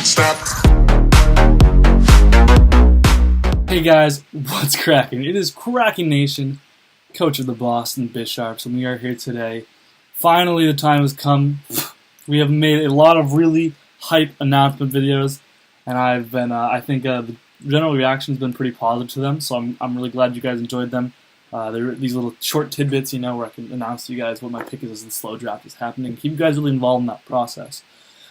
Hey guys, what's cracking? It is Cracking Nation, coach of the Boston Bisharps, and we are here today. Finally, the time has come. We have made a lot of really hype announcement videos, and I've been, I think the general reaction has been pretty positive to them, so I'm really glad you guys enjoyed them. They're these little short tidbits, where I can announce to you guys what my pick is as the slow draft is happening, keep you guys really involved in that process.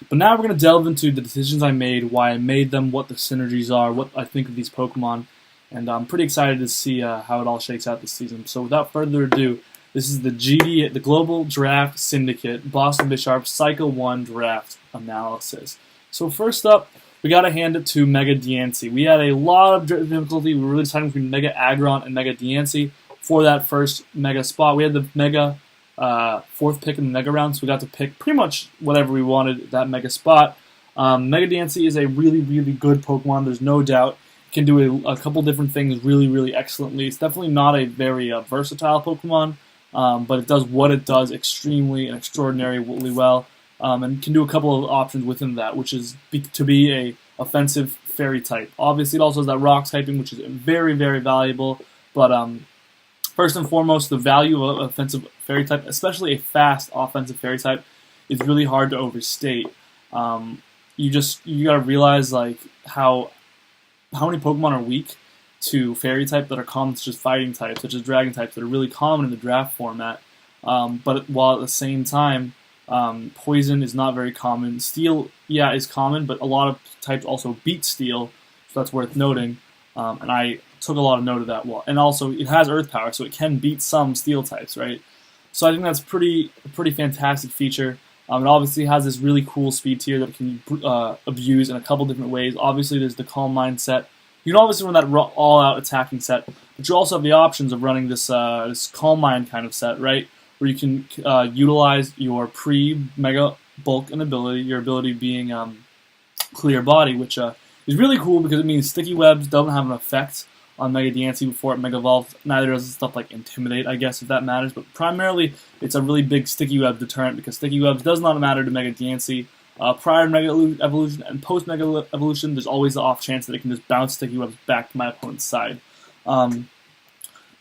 But now we're going to delve into the decisions I made, why I made them, what the synergies are, what I think of these Pokemon, and I'm pretty excited to see how it all shakes out this season. So without further ado, this is the GDS, the Global Draft Syndicate, Boston Bisharps Cycle 1 Draft Analysis. So first up, we got to hand it to Mega Diancie. We had a lot of difficulty. We were really deciding between Mega Aggron and Mega Diancie for that first Mega spot. We had the Mega fourth pick in the Mega round, so we got to pick pretty much whatever we wanted at that Mega spot. Mega Diancie is a really, really good Pokemon, there's no doubt. It can do a couple different things really, really excellently. It's definitely not a very versatile Pokemon, but it does what it does extremely and extraordinarily well, and can do a couple of options within that, which is to be a offensive Fairy type. Obviously, it also has that Rock typing, which is very, very valuable, but first and foremost, the value of an offensive Fairy type, especially a fast offensive Fairy type, is really hard to overstate. You gotta realize like how many Pokemon are weak to Fairy type that are common to just fighting types, such as Dragon types that are really common in the draft format. But while at the same time, Poison is not very common. Steel, yeah, is common, but a lot of types also beat Steel, so that's worth noting. And I took a lot of note of that. Well, and also it has Earth power, so it can beat some Steel types, right? So I think that's a pretty fantastic feature. It obviously has this really cool speed tier that it can abuse in a couple different ways. Obviously, there's the Calm Mind set. You can obviously run that all-out attacking set, but you also have the options of running this Calm Mind kind of set, right? Where you can utilize your pre-Mega Bulk and ability, your ability being Clear Body, which is really cool because it means Sticky Webs doesn't have an effect on Mega Diancie before it Mega Evolves. Neither does stuff like Intimidate, I guess, if that matters. But primarily, it's a really big Sticky Web deterrent because Sticky Webs does not matter to Mega Diancie. Prior to Mega Evolution and post Mega Evolution, there's always the off chance that it can just bounce Sticky Webs back to my opponent's side. But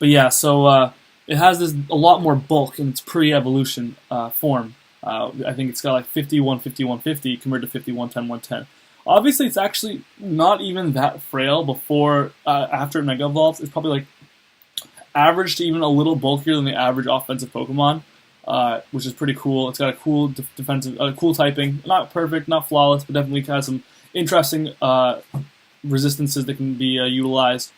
yeah, so it has a lot more bulk in its pre-evolution form. I think it's got like 50, 150, 150 compared to 50, 110, 110. Obviously, it's actually not even that frail before, after it Mega Evolves. It's probably like average to even a little bulkier than the average offensive Pokemon, which is pretty cool. It's got a cool defensive, cool typing. Not perfect, not flawless, but definitely has some interesting resistances that can be utilized.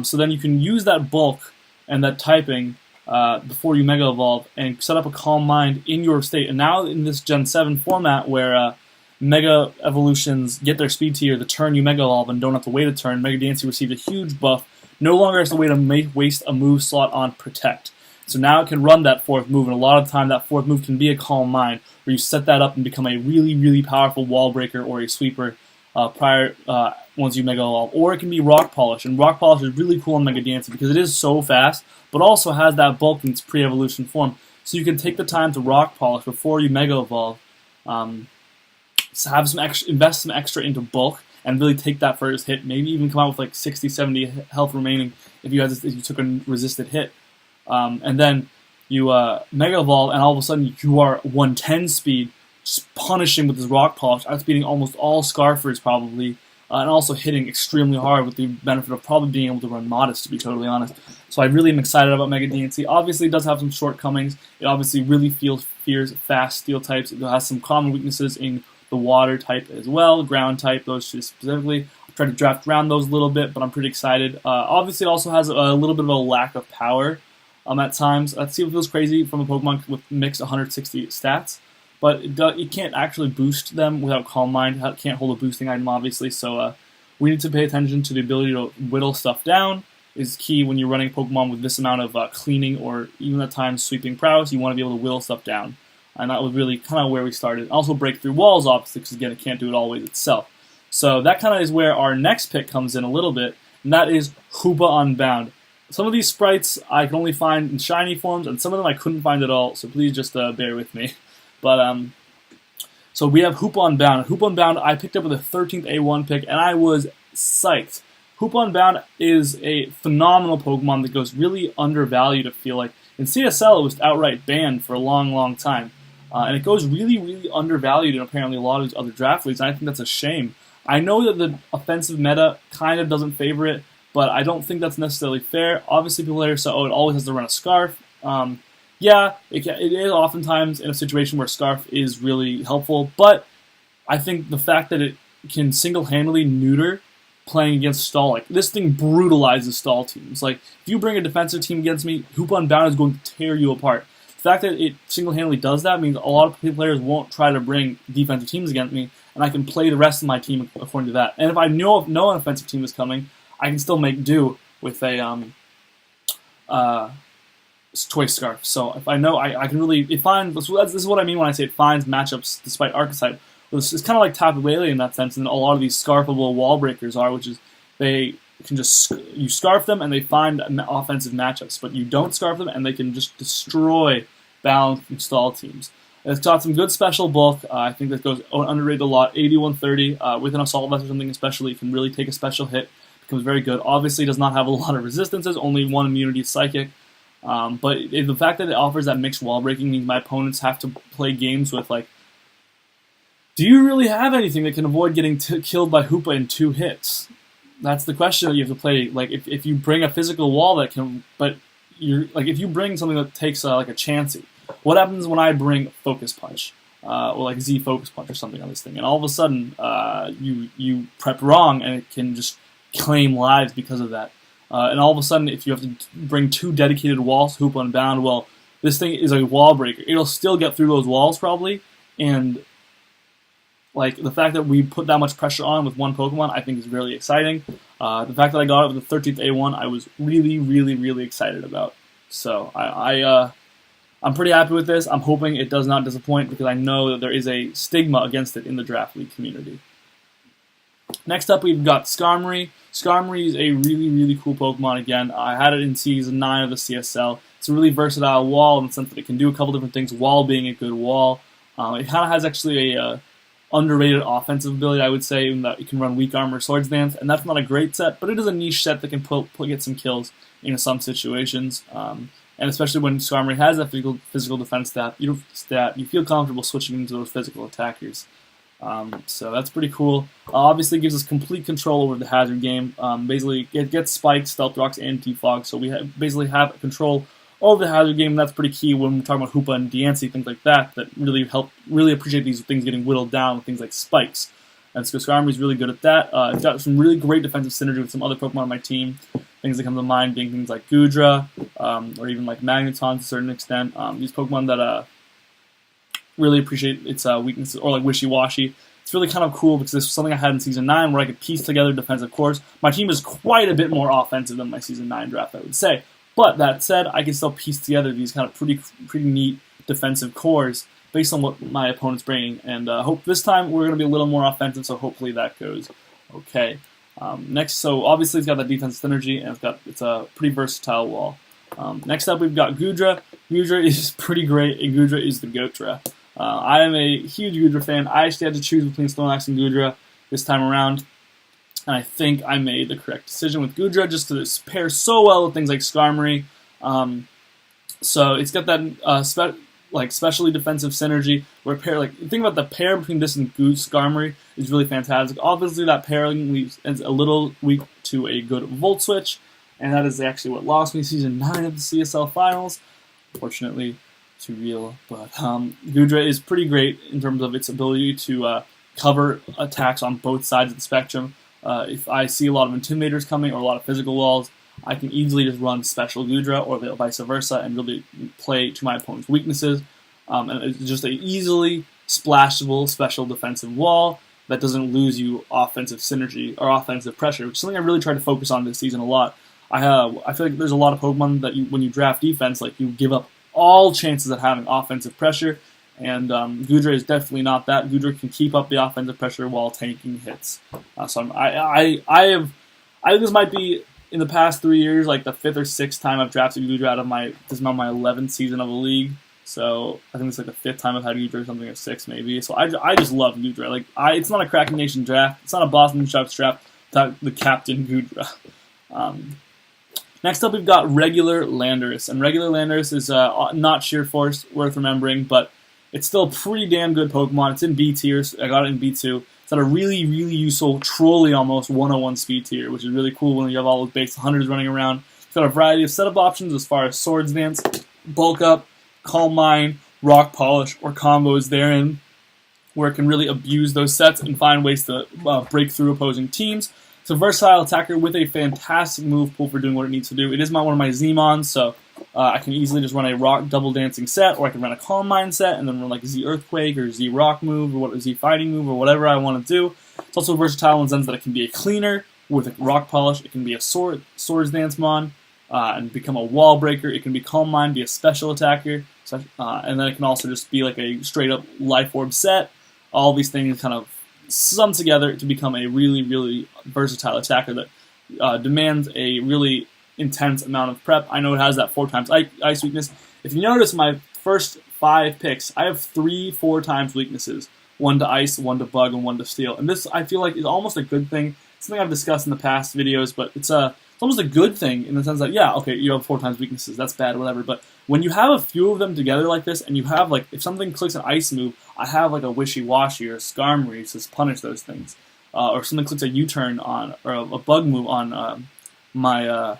So then you can use that bulk and that typing before you Mega Evolve and set up a Calm Mind in your state. And now in this Gen 7 format where Mega Evolutions get their speed tier the turn you Mega Evolve and don't have to wait a turn, Mega Diancie received a huge buff. No longer has to waste a move slot on Protect. So now it can run that fourth move, and a lot of the time that fourth move can be a Calm Mind, where you set that up and become a really, really powerful Wall Breaker or a Sweeper once you Mega Evolve. Or it can be Rock Polish, and Rock Polish is really cool on Mega Diancie because it is so fast, but also has that bulk in its pre-evolution form. So you can take the time to Rock Polish before you Mega Evolve. Have some extra, invest some extra into bulk, and really take that first hit. Maybe even come out with like 60, 70 health remaining if you took a resisted hit. And then you Mega Evolve, and all of a sudden you are 110 speed, just punishing with this Rock Polish, outspeeding almost all Scarfers probably, and also hitting extremely hard with the benefit of probably being able to run Modest, to be totally honest. So I really am excited about Mega Diancie. Obviously, it does have some shortcomings. It obviously really fears fast Steel types. It has some common weaknesses in the Water type as well, Ground type, those two specifically. I've tried to draft around those a little bit, but I'm pretty excited. Obviously, it also has a little bit of a lack of power at times. That feels crazy from a Pokemon with mixed 160 stats, but it can't actually boost them without Calm Mind. It can't hold a boosting item, obviously, so we need to pay attention to the ability to whittle stuff down. Is key when you're running Pokemon with this amount of cleaning or even at times sweeping prowess. You want to be able to whittle stuff down. And that was really kind of where we started. Also break through walls, obviously, because again, it can't do it always itself. So that kind of is where our next pick comes in a little bit, and that is Koopa Unbound. Some of these sprites I can only find in shiny forms, and some of them I couldn't find at all, so please just bear with me. But So we have Koopa Unbound. Koopa Unbound I picked up with a 13th A1 pick, and I was psyched. Koopa Unbound is a phenomenal Pokemon that goes really undervalued, I feel like. In CSL, it was outright banned for a long, long time. And it goes really, really undervalued in apparently a lot of these other draft leagues, and I think that's a shame. I know that the offensive meta kind of doesn't favor it, but I don't think that's necessarily fair. Obviously, people here say, oh, it always has to run a Scarf. Yeah, it is oftentimes in a situation where Scarf is really helpful, but I think the fact that it can single-handedly neuter playing against stall, like, this thing brutalizes stall teams. Like, if you bring a defensive team against me, Koopa Unbound is going to tear you apart. The fact that it single-handedly does that means a lot of players won't try to bring defensive teams against me, and I can play the rest of my team according to that. And if I know no offensive team is coming, I can still make do with a Toy Scarf. So if I know, I can really, it finds, this is what I mean when I say it finds matchups despite Archetype. It's kind of like Tapu Lele in that sense, and a lot of these scarfable wall breakers are, which is they can just, you scarf them and they find offensive matchups, but you don't scarf them and they can just destroy balanced and stall teams. It's got some good special bulk. I think that goes underrated a lot. 8130 with an assault vest or something especially, you can really take a special hit. Becomes very good. Obviously, does not have a lot of resistances. Only one immunity psychic. But the fact that it offers that mixed wall breaking means my opponents have to play games with, like, do you really have anything that can avoid getting killed by Hoopa in 2 hits? That's the question that you have to play. Like, if you bring a physical wall that can, but you're like, if you bring something that takes like a chancey, what happens when I bring Focus Punch or like Z Focus Punch or something on this thing, and all of a sudden you prep wrong and it can just claim lives because of that. And all of a sudden, if you have to bring 2 dedicated walls, Koopa Unbound, well, this thing is a wall breaker. It'll still get through those walls probably, and like the fact that we put that much pressure on with one Pokemon, I think is really exciting. The fact that I got it with the 13th A1, I was really, really, really excited about. So I'm pretty happy with this. I'm hoping it does not disappoint because I know that there is a stigma against it in the draft league community. Next up, we've got Skarmory. Skarmory is a really, really cool Pokemon again. I had it in Season 9 of the CSL. It's a really versatile wall in the sense that it can do a couple different things, wall being a good wall. It kind of has actually a underrated offensive ability, I would say, in that it can run Weak Armor, Swords Dance, and that's not a great set, but it is a niche set that can get some kills in some situations. And especially when Skarmory has that physical defense stat, you feel comfortable switching into those physical attackers. So that's pretty cool. Obviously gives us complete control over the hazard game. Basically, it gets Spikes, Stealth Rocks, and Defog, so we basically have control over the hazard game, and that's pretty key when we're talking about Hoopa and Diancie, things like that really appreciate these things getting whittled down with things like Spikes. And so Skarmory's really good at that. It's got some really great defensive synergy with some other Pokemon on my team. Things that come to mind being things like Goodra, or even like Magneton to a certain extent. These Pokemon that really appreciate its weaknesses, or like Wishy Washy. It's really kind of cool because this was something I had in Season 9 where I could piece together defensive cores. My team is quite a bit more offensive than my Season 9 draft, I would say. But that said, I can still piece together these kind of pretty neat defensive cores based on what my opponent's bringing. And hope this time we're going to be a little more offensive, so hopefully that goes okay. Next, so obviously it's got that defensive synergy, and it's a pretty versatile wall. Next up, we've got Goodra. Goodra is pretty great, and Goodra is the Goodra. I am a huge Goodra fan. I actually had to choose between Snorlax and Goodra this time around, and I think I made the correct decision with Goodra just to pair so well with things like Skarmory. So it's got that specially defensive synergy where think about the pair between this and Skarmory is really fantastic. Obviously, that pairing leaves a little weak to a good Volt Switch, and that is actually what lost me Season 9 of the CSL Finals. Unfortunately, too real, but Goodra is pretty great in terms of its ability to cover attacks on both sides of the spectrum. If I see a lot of Intimidators coming or a lot of physical walls, I can easily just run Special Goodra or vice versa and really play to my opponent's weaknesses. And it's just an easily splashable special defensive wall that doesn't lose you offensive synergy or offensive pressure, which is something I really tried to focus on this season a lot. I feel like there's a lot of Pokemon that when you draft defense, like you give up all chances at having offensive pressure, and Goodra is definitely not that. Goodra can keep up the offensive pressure while tanking hits. So I think this might be, in the past 3 years, like the 5th or 6th time I've drafted Goodra out of this is now my 11th season of the league. So I think it's like the 5th time I've had Goodra or something, or 6 maybe. So I just love Goodra. Like it's not a Cracking Nation draft. It's not a Boston Bisharps draft. Without the captain Goodra. Next up, we've got regular Landorus, and regular Landorus is not Sheer Force, worth remembering, but it's still a pretty damn good Pokemon. It's in B tier. So I got it in B2. It's at a really, really useful, trolley almost 101 speed tier, which is really cool when you have all those base 100s running around. It's got a variety of setup options as far as Swords Dance, Bulk Up, Calm Mind, Rock Polish, or combos therein, where it can really abuse those sets and find ways to break through opposing teams. It's a versatile attacker with a fantastic move pool for doing what it needs to do. It is one of my Z-Mons, so I can easily just run a Rock Double Dancing set, or I can run a Calm Mind set, and then run like a Z Earthquake, or Z Rock move, or Z Fighting move, or whatever I want to do. It's also versatile in the sense that it can be a cleaner with a Rock Polish, it can be a Swords Dance Mon, and become a Wall Breaker, it can be Calm Mind, be a special attacker, and then it can also just be like a straight-up Life Orb set. All these things kind of sum together to become a really, really versatile attacker that demands a really intense amount of prep. I know it has that 4 times ice weakness. If you notice my first 5 picks, I have 3-4 times weaknesses. 1 to ice, 1 to bug, and 1 to steel. And this, I feel like, is almost a good thing. It's something I've discussed in the past videos, but it's almost a good thing in the sense that, yeah, okay, you have 4 times weaknesses, that's bad, whatever, but when you have a few of them together like this, and you have, like, if something clicks an ice move, I have, like, a Wishy Washy or a Skarmory to punish those things. Or something clicks a U-turn on, or a bug move on my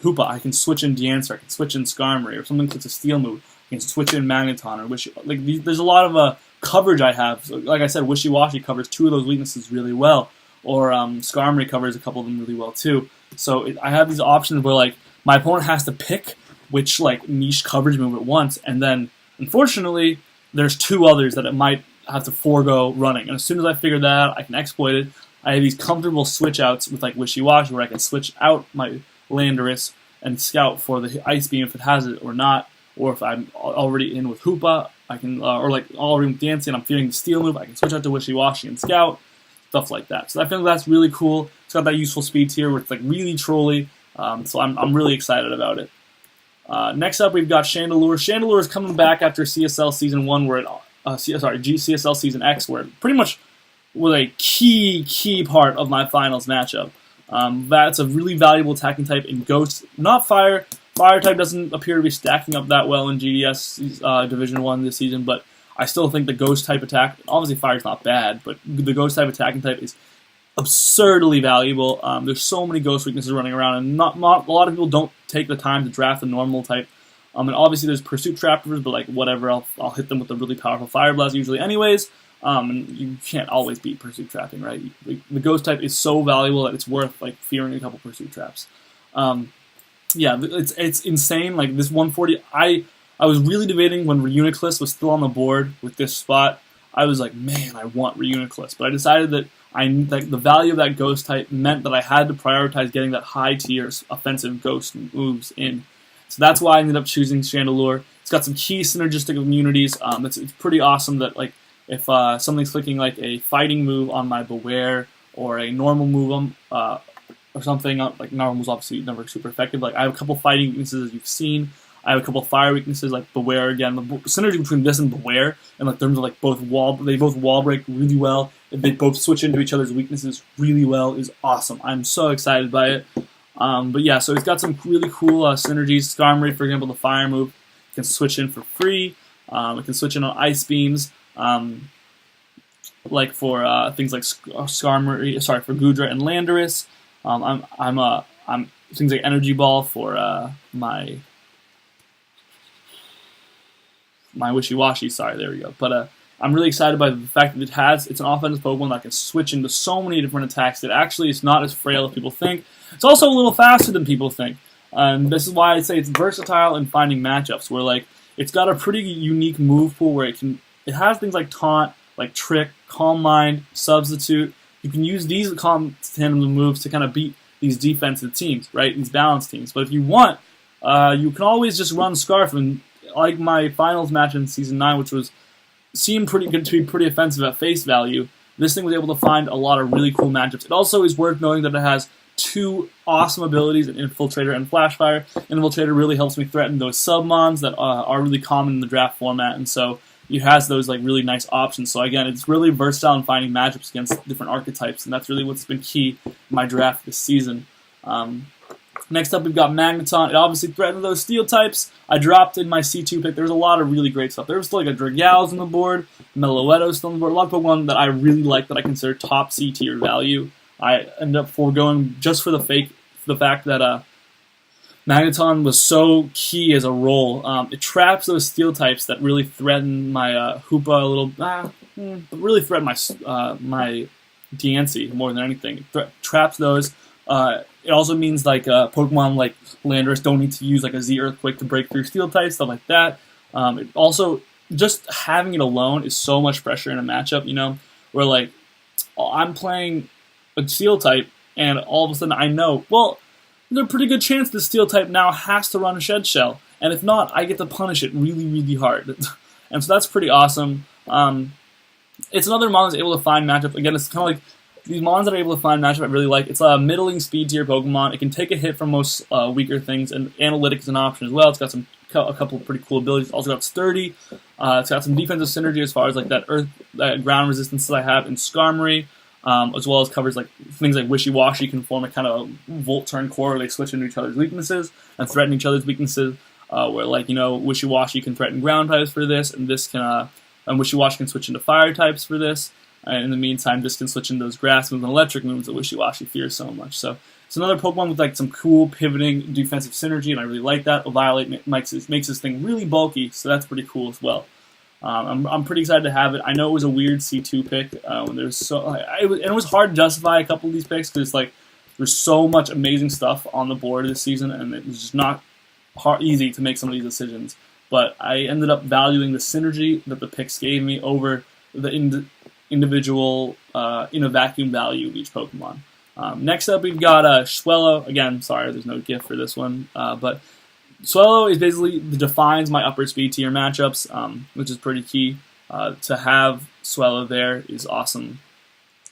Koopa, I can switch in Deanswer, I can switch in Skarmory, or something clicks a steel move, I can switch in Magneton, or Wishy, like, there's a lot of coverage I have. So, like I said, Wishy Washy covers 2 of those weaknesses really well, or Skarmory covers a couple of them really well too. So I have these options where, like, my opponent has to pick which, like, niche coverage move at once, and then, unfortunately, there's 2 others that it might have to forego running. And as soon as I figure that out, I can exploit it. I have these comfortable switch outs with, like, Wishy Washy, where I can switch out my Landorus and scout for the Ice Beam if it has it or not, or if I'm already in with Koopa, I can, or like already with Dancing, I'm fearing the Steel move, I can switch out to Wishy Washy and scout, stuff like that. So I feel like that's really cool. It's got that useful speed tier where it's like really trolly, so I'm really excited about it. Next up, we've got Chandelure. Chandelure is coming back after CSL Season 1, where it, CSL Season X, where it pretty much was a key part of my finals matchup. That's a really valuable attacking type in Ghost, not Fire. Fire type doesn't appear to be stacking up that well in GDS Division 1 this season, but I still think the Ghost type attack, obviously Fire's not bad, but the Ghost type attacking type is absurdly valuable. There's so many Ghost weaknesses running around, and not a lot of people don't take the time to draft the normal type. And obviously there's Pursuit Trappers, but like whatever, I'll hit them with a really powerful Fire Blast usually anyways. And you can't always beat Pursuit Trapping, right? The Ghost type is so valuable that it's worth like fearing a couple Pursuit Traps. Yeah, it's insane. Like this 140, I was really debating when Reuniclus was still on the board with this spot. I was like, man, I want Reuniclus, but I decided that the value of that Ghost type meant that I had to prioritize getting that high tier offensive Ghost moves in. So that's why I ended up choosing Chandelure. It's got some key synergistic immunities. It's pretty awesome that like if something's clicking like a fighting move on my Beware or a normal move or something, like normal moves obviously never super effective. Like I have a couple fighting weaknesses as you've seen. I have a couple fire weaknesses like Beware again. The synergy between this and Beware, and like terms of like they both wall break really well. If they both switch into each other's weaknesses really well, is awesome. I'm so excited by it. But yeah, so it's got some really cool synergies. Skarmory, for example, the fire move, you can switch in for free. It can switch in on ice beams. Like for things like Skarmory, for Goodra and Landorus. I'm things like Energy Ball for my Wishy Washy. Sorry, there we go. But I'm really excited by the fact that it's an offensive Pokemon that can switch into so many different attacks that actually it's not as frail as people think. It's also a little faster than people think. And this is why I say it's versatile in finding matchups, where like it's got a pretty unique move pool where it has things like Taunt, like Trick, Calm Mind, Substitute. You can use these tandem moves to kind of beat these defensive teams, right? These balanced teams. But if you want, you can always just run Scarf, and like my finals match in Season 9, which seemed pretty good to be pretty offensive at face value, this thing was able to find a lot of really cool matchups. It also is worth noting that it has two awesome abilities in Infiltrator and Flashfire. Infiltrator really helps me threaten those submons that are really common in the draft format, and so it has those like really nice options. So again, it's really versatile in finding matchups against different archetypes, and that's really what's been key in my draft this season. Next up, we've got Magneton. It obviously threatens those steel types. I dropped in my C2 pick. There's a lot of really great stuff. There's still like a Dragal's on the board, Meloetto's still on the board. A lot of Pokemon that I really like that I consider top C tier value. I ended up foregoing just for the fact that Magneton was so key as a role. It traps those steel types that really threaten my Koopa a little, really threaten my Diancie more than anything. It traps those. It also means like Pokemon like Landorus don't need to use like a Z Earthquake to break through steel types, stuff like that. It also, just having it alone is so much pressure in a matchup, you know, where like I'm playing a steel type and all of a sudden I know, well, there's a pretty good chance the steel type now has to run a Shed Shell, and if not, I get to punish it really, really hard. And so that's pretty awesome. It's another mon that's able to find matchup. Again, it's kind of like these mons that are able to find matchup I really like. It's a middling speed tier Pokemon. It can take a hit from most weaker things, and Analytics is an option as well. It's got a couple of pretty cool abilities. It's also got Sturdy. It's got some defensive synergy as far as like that ground resistance that I have in Skarmory, as well as covers like things like Wishy Washy can form a kind of Volt Turn core where they switch into each other's weaknesses and threaten each other's weaknesses. Where like, you know, Wishy Washy can threaten ground types for this, and this can and Wishy Washy can switch into fire types for this. In the meantime, this can switch into those grass moves and electric moves that Wishy Washy fears so much. So it's another Pokemon with like some cool pivoting defensive synergy, and I really like that. Violate makes this thing really bulky, so that's pretty cool as well. I'm pretty excited to have it. I know it was a weird C2 pick when there's it was hard to justify a couple of these picks because like there's so much amazing stuff on the board this season, and it was just not easy to make some of these decisions. But I ended up valuing the synergy that the picks gave me over the individual in a vacuum value of each Pokemon. Next up, we've got Swellow. Again, sorry, there's no GIF for this one, but Swellow is basically defines my upper speed tier matchups, which is pretty key. To have Swellow there is awesome.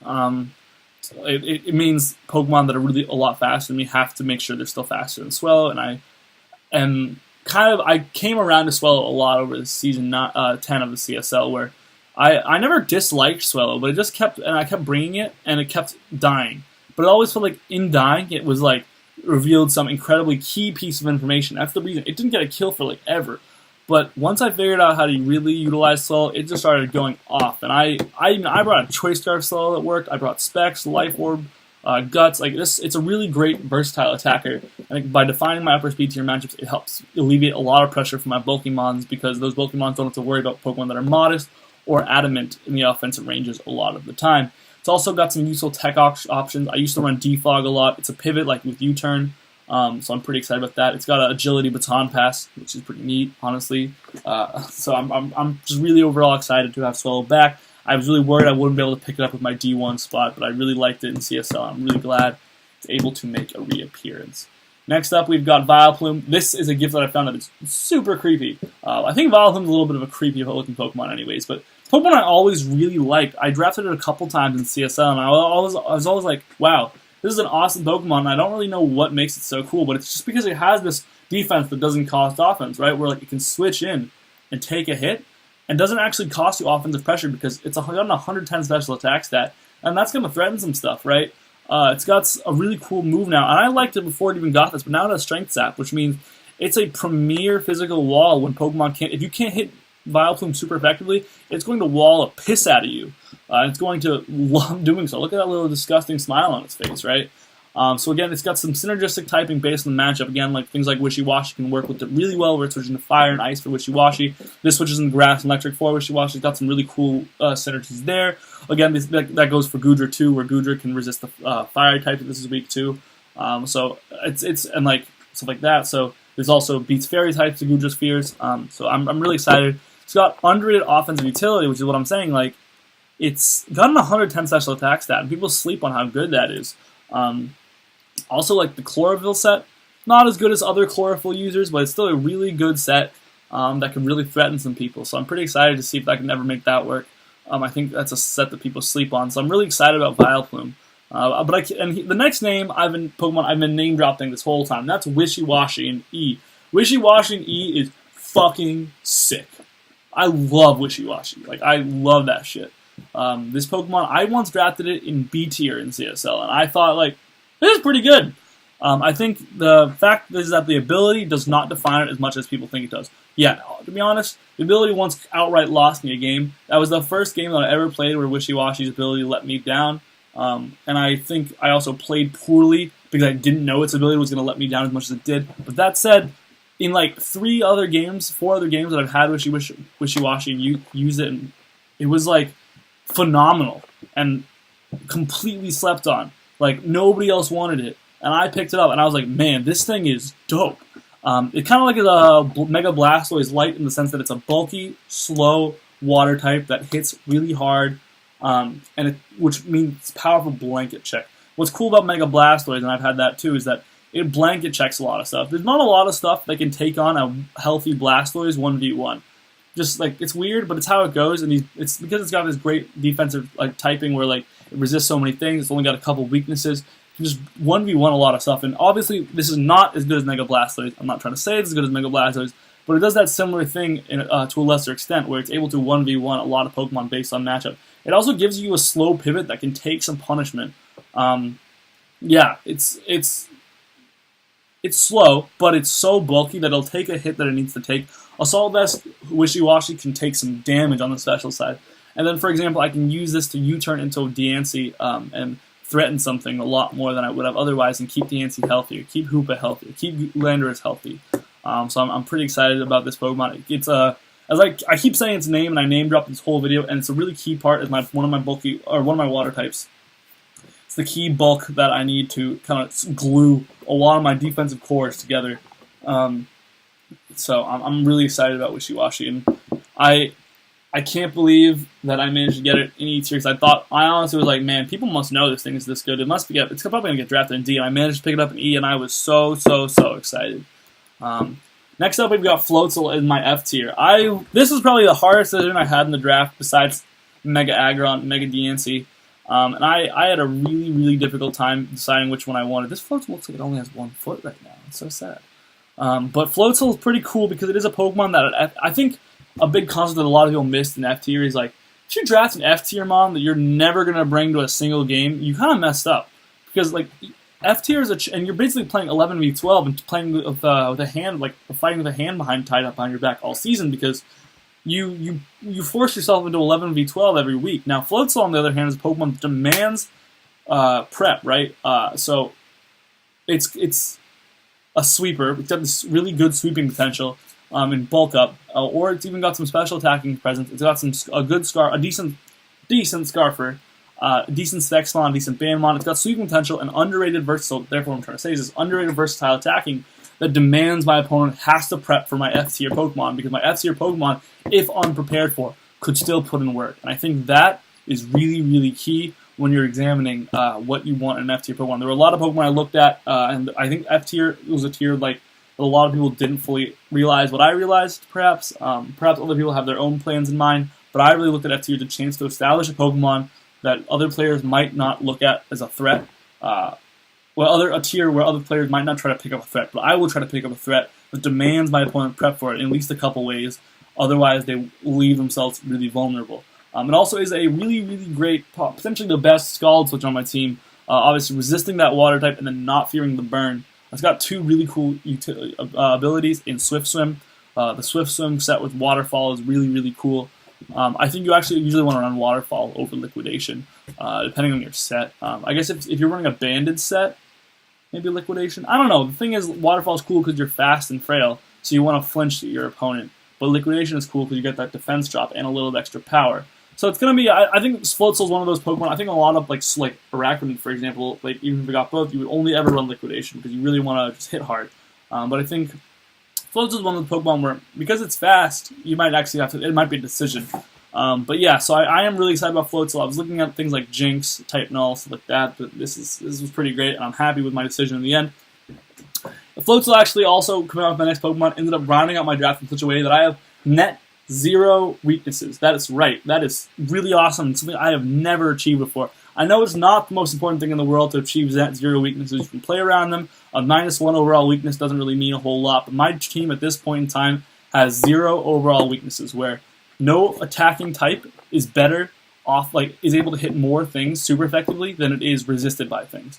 It means Pokemon that are really a lot faster than me have to make sure they're still faster than Swellow, and I came around to Swellow a lot over the season 10 of the CSL, where I never disliked Swellow, but it just kept, and I kept bringing it, and it kept dying. But it always felt like in dying, it was like revealed some incredibly key piece of information. That's the reason it didn't get a kill for like ever. But once I figured out how to really utilize Swellow, it just started going off. And I brought a Choice Scarf Swellow that worked. I brought Specs, Life Orb, Guts. Like this, it's a really great versatile attacker. And by defining my upper speed tier matchups, it helps alleviate a lot of pressure from my bulky mons, because those bulky mons don't have to worry about Pokemon that are modest or adamant in the offensive ranges a lot of the time. It's also got some useful tech options. I used to run Defog a lot. It's a pivot like with U-Turn, so I'm pretty excited about that. It's got an Agility Baton Pass, which is pretty neat, honestly. So I'm just really overall excited to have Swellow back. I was really worried I wouldn't be able to pick it up with my D1 spot, but I really liked it in CSL. I'm really glad it's able to make a reappearance. Next up, we've got Vileplume. This is a gift that I found that is super creepy. I think Vileplume is a little bit of a creepy looking Pokemon anyways, but Pokemon I always really liked. I drafted it a couple times in CSL, and I was always like, wow, this is an awesome Pokemon, and I don't really know what makes it so cool, but it's just because it has this defense that doesn't cost offense, right? Where like it can switch in and take a hit, and doesn't actually cost you offensive pressure because it's got an 110 special attack stat, and that's going to threaten some stuff, right? It's got a really cool move now, and I liked it before it even got this, but now it has Strength Sap, which means it's a premier physical wall when Pokemon can't. If you can't hit Vileplume super effectively, it's going to wall a piss out of you. It's going to love doing so. Look at that little disgusting smile on its face, right? So again, it's got some synergistic typing based on the matchup. Again, like things like Wishy Washy can work with it really well, where it's switching to fire and ice for Wishy Washy. This switches into grass and electric for Wishy Washy. It's got some really cool synergies there. Again, that goes for Goodra too, where Goodra can resist the fire type that this is weak too. So it's and like stuff like that. So there's also beats fairy types to Goodra's fears. So I'm really excited. It's got underrated offensive utility, which is what I'm saying. Like it's got an 110 special attack stat, and people sleep on how good that is. Also, like the Chlorophyll set, not as good as other Chlorophyll users, but it's still a really good set that can really threaten some people. So I'm pretty excited to see if I can ever make that work. I think that's a set that people sleep on. So I'm really excited about Vileplume. The next name I've been name dropping this whole time. That's Wishy Washy in E. Wishy Washy in E is fucking sick. I love Wishy Washy. Like, I love that shit. This Pokemon, I once drafted it in B tier in CSL, and I thought, like, this is pretty good. I think the fact is that the ability does not define it as much as people think it does. Yeah, to be honest, the ability once outright lost me a game. That was the first game that I ever played where Wishy Washy's ability let me down. And I think I also played poorly because I didn't know its ability was going to let me down as much as it did. But that said, in like 4 other games that I've had Wishy Washy and use it, and it was like phenomenal and completely slept on. Like, nobody else wanted it, and I picked it up, and I was like, man, this thing is dope. It kind of like a Mega Blastoise Light in the sense that it's a bulky, slow water type that hits really hard, which means it's powerful blanket check. What's cool about Mega Blastoise, and I've had that too, is that it blanket checks a lot of stuff. There's not a lot of stuff that can take on a healthy Blastoise 1v1. Just like, it's weird, but it's how it goes, and it's because it's got this great defensive like typing where like it resists so many things. It's only got a couple weaknesses. It can just 1v1 a lot of stuff, and obviously this is not as good as Mega Blastoise. I'm not trying to say it's as good as Mega Blastoise, but it does that similar thing to a lesser extent where it's able to 1v1 a lot of Pokemon based on matchup. It also gives you a slow pivot that can take some punishment. Yeah, it's slow, but it's so bulky that it'll take a hit that it needs to take. Assault Vest Wishy Washy can take some damage on the special side. And then, for example, I can use this to U-turn into Diancie and threaten something a lot more than I would have otherwise and keep Diancie healthy, keep Hoopa healthy, keep Landorus healthy. So I'm pretty excited about this Pokemon. It's I keep saying its name, and I name drop this whole video, and it's a really key part. Is one of my water types. It's the key bulk that I need to kind of glue a lot of my defensive cores together. So I'm really excited about Wishy Washy, and I can't believe that I managed to get it in E tier. I honestly was like, man, people must know this thing is this good. It's probably gonna get drafted in D, and I managed to pick it up in E, and I was so excited. Next up, we've got Floatzel in my F tier. This was probably the hardest decision I had in the draft besides Mega Aggron, Mega Diancie. And I had a really difficult time deciding which one I wanted. This Floatzel looks like it only has 1 foot right now. It's so sad. But Floatzel is pretty cool because it is a Pokemon that I think a big concept that a lot of people missed in F tier is like, if you draft an F tier mon that you're never going to bring to a single game, you kind of messed up. Because like F tier is and you're basically playing 11v12 and playing with a hand, like fighting with a hand tied up behind your back all season because you force yourself into 11v12 every week. Now, Floatzel, on the other hand, is a Pokemon that demands prep, right? So it's a sweeper. It's got this really good sweeping potential in bulk up, or it's even got some special attacking presence. It's got a decent Scarfer, decent Spexmon, decent Bandmon. It's got sweeping potential and underrated versatile. Therefore, what I'm trying to say is this underrated versatile attacking that demands my opponent has to prep for my F tier Pokemon, because my F tier Pokemon, if unprepared for, could still put in work. And I think that is really key when you're examining what you want in an F tier Pokemon. There were a lot of Pokemon I looked at, and I think F tier was a tier like a lot of people didn't fully realize what I realized, perhaps. Perhaps other people have their own plans in mind, but I really looked at F tier as a chance to establish a Pokemon that other players might not look at as a threat. A tier where other players might not try to pick up a threat, but I will try to pick up a threat that demands my opponent prep for it in at least a couple ways. Otherwise, they leave themselves really vulnerable. It also is a really great, potentially the best Scald Switch on my team. Obviously, resisting that water type and then not fearing the burn. It's got 2 really cool abilities in Swift Swim. The Swift Swim set with Waterfall is really cool. I think you actually usually want to run Waterfall over Liquidation, depending on your set. I guess if you're running a banded set, maybe Liquidation. I don't know. The thing is, Waterfall is cool because you're fast and frail, so you want to flinch your opponent. But Liquidation is cool because you get that defense drop and a little extra power. So it's going to be, I think Floatzel is one of those Pokemon. I think a lot of, like Arachnid, for example, like even if we got both, you would only ever run Liquidation because you really want to just hit hard. But I think Floatzel is one of the Pokemon where, because it's fast, you might actually have to, it might be a decision. But yeah, so I am really excited about Floatzel. I was looking at things like Jinx, Type Null, stuff like that, but this was pretty great, and I'm happy with my decision in the end. Floatzel actually also, coming out with my next Pokemon, ended up rounding out my draft in such a way that I have net 0 weaknesses. That is right. That is really awesome and something I have never achieved before. I know it's not the most important thing in the world to achieve zero weaknesses. You can play around them. A -1 overall weakness doesn't really mean a whole lot, but my team at this point in time has 0 overall weaknesses, where no attacking type is better off, like, is able to hit more things super effectively than it is resisted by things.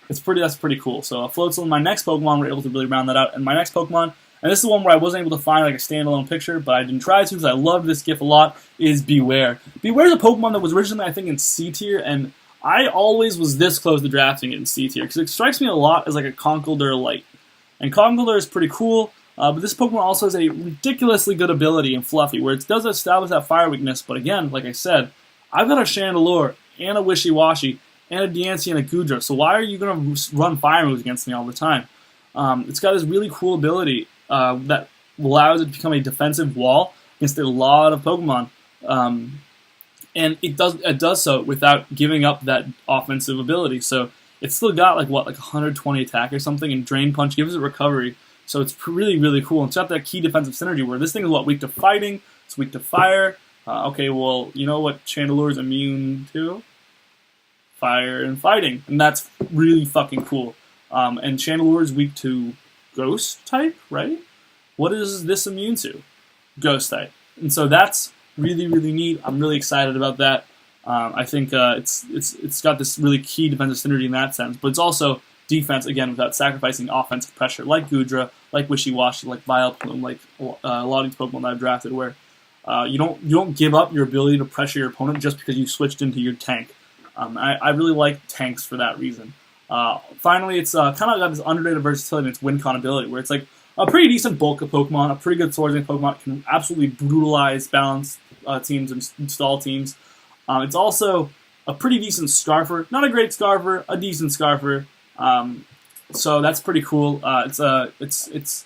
That's pretty cool. So Floatzel, my next Pokemon, we're able to really round that out. And my next Pokemon, and this is one where I wasn't able to find like a standalone picture, but I didn't try to because I love this GIF a lot, is Beware. Beware is a Pokemon that was originally, I think, in C tier, and I always was this close to drafting it in C tier, because it strikes me a lot as like a Conkeldurr Light. And Conkeldurr is pretty cool, but this Pokemon also has a ridiculously good ability in Fluffy, where it does establish that fire weakness, but again, like I said, I've got a Chandelure, and a Wishy Washy, and a Diancie and a Goodra, so why are you going to run fire moves against me all the time? It's got this really cool ability that allows it to become a defensive wall against a lot of Pokemon, and it does so without giving up that offensive ability. So it's still got like 120 attack or something, and Drain Punch gives it recovery. So it's really cool. And it's got that key defensive synergy where this thing is weak to fighting, it's weak to fire. Okay, well, you know what Chandelure is immune to? Fire and fighting, and that's really fucking cool. And Chandelure is weak to Ghost type, right? What is this immune to? Ghost type, and so that's really neat. I'm really excited about that. I think it's got this really key defensive synergy in that sense, but it's also defense again without sacrificing offensive pressure, like Goodra, like Wishy Washy, like Vileplume, like a lot of these Pokemon that I've drafted, where you don't give up your ability to pressure your opponent just because you switched into your tank. I really like tanks for that reason. Finally, it's kind of got this underrated versatility in its win con ability, where it's like a pretty decent bulk of Pokemon, a pretty good swordsman Pokemon, can absolutely brutalize balanced teams and stall teams. It's also a pretty decent Scarfer, not a great Scarfer, a decent Scarfer. So that's pretty cool. It's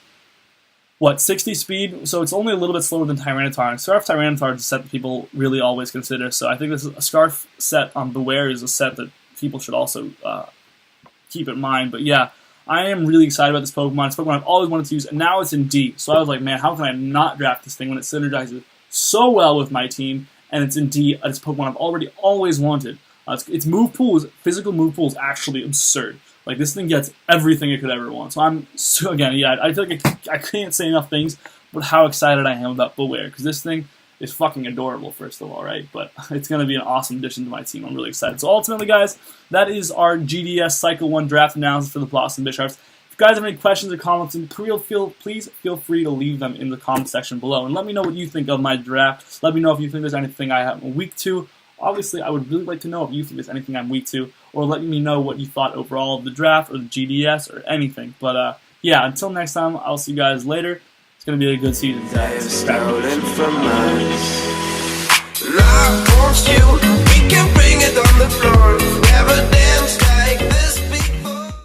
what, 60 speed, so it's only a little bit slower than Tyranitar. And Scarf Tyranitar is a set that people really always consider, so I think this is a Scarf set on Beware is a set that people should also keep in mind. But yeah, I am really excited about this Pokemon. It's a Pokemon I've always wanted to use, and now it's in D. So I was like, man, how can I not draft this thing when it synergizes so well with my team, and it's in D. It's a Pokemon I've always wanted. Its move pool, physical move pool, is actually absurd. Like, this thing gets everything it could ever want. So again, yeah, I feel like I can't say enough things about how excited I am about Beware, because this thing is fucking adorable, first of all, right? But it's going to be an awesome addition to my team. I'm really excited. So ultimately, guys, that is our GDS Cycle 1 draft analysis for the Boston Bisharps. If you guys have any questions or comments, please feel free to leave them in the comment section below. And let me know what you think of my draft. Let me know if you think there's anything I have weak to. Obviously, I would really like to know if you think there's anything I'm weak to, or let me know what you thought overall of the draft, or the GDS, or anything. But yeah, until next time, I'll see you guys later. It's going to be a good season, guys.